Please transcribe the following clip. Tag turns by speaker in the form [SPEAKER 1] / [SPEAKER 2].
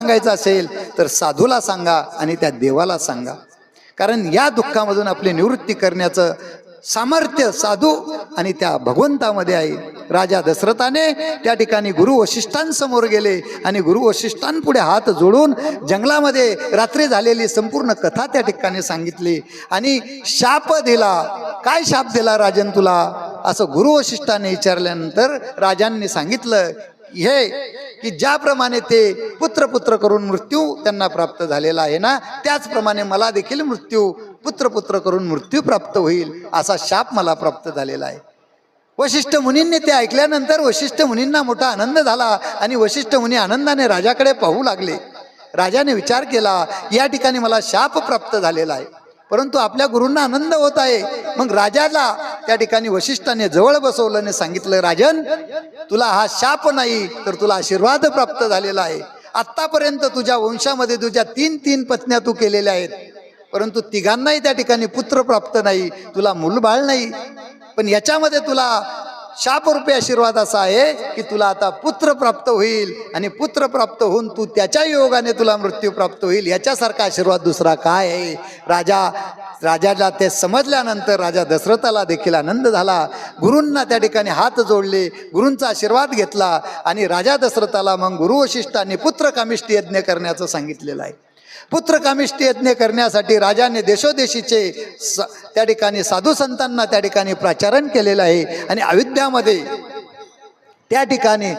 [SPEAKER 1] सांगायचं असेल तर साधूला सांगा आणि त्या देवाला सांगा, कारण या दुःखामधून आपली निवृत्ती करण्याचं सामर्थ्य साधू आणि त्या भगवंतामध्ये आहे. राजा दशरथाने त्या ठिकाणी गुरु वशिष्ठांसमोर गेले आणि गुरु वशिष्ठांपुढे हात जोडून जंगलामध्ये रात्री झालेली संपूर्ण कथा त्या ठिकाणी सांगितली आणि शाप दिला. काय शाप दिला राजन तुला, असं गुरु वशिष्ठाने विचारल्यानंतर राजांनी सांगितलं हे की ज्याप्रमाणे ते पुत्र करून मृत्यू त्यांना प्राप्त झालेला आहे ना, त्याचप्रमाणे मला देखील पुत्र करून मृत्यू प्राप्त होईल असा शाप मला प्राप्त झालेला आहे. वशिष्ठ मुनींनी ते ऐकल्यानंतर वशिष्ठ मुनींना मोठा आनंद झाला आणि वशिष्ठ मुनी आनंदाने राजाकडे पाहू लागले. राजाने विचार केला या ठिकाणी मला शाप प्राप्त झालेला आहे, परंतु आपल्या गुरूंना आनंद होत आहे. मग राजाला त्या ठिकाणी वशिष्ठाने जवळ बसवलं आणि सांगितलं, राजन तुला हा शाप नाही तर तुला आशीर्वाद प्राप्त झालेला आहे. आतापर्यंत तुझ्या वंशामध्ये तुझ्या 3 पत्न्या तू केलेल्या आहेत, परंतु तिघांनाही त्या ठिकाणी पुत्र प्राप्त नाही, तुला मूलबाळ नाही. पण याच्यामध्ये तुला शापरूपी आशीर्वाद असा आहे की तुला आता पुत्र प्राप्त होईल आणि पुत्र प्राप्त होऊन तू त्याच्या योगाने तुला मृत्यू प्राप्त होईल. याच्यासारखा आशीर्वाद दुसरा काय आहे. राजाला ते समजल्यानंतर राजा दशरथाला देखील आनंद झाला. गुरूंना त्या ठिकाणी हात जोडले, गुरूंचा आशीर्वाद घेतला आणि राजा दशरथाला मग गुरु वशिष्ठांनी पुत्रकामिष्टी यज्ञ करण्याचं सांगितलेलं आहे. पुत्रकामिष्टी यज्ञ करण्यासाठी राजाने देशोदेशीचे त्या ठिकाणी साधू संतांना त्या ठिकाणी प्राचारण केलेलं आहे आणि अयोध्यामध्ये त्या ठिकाणी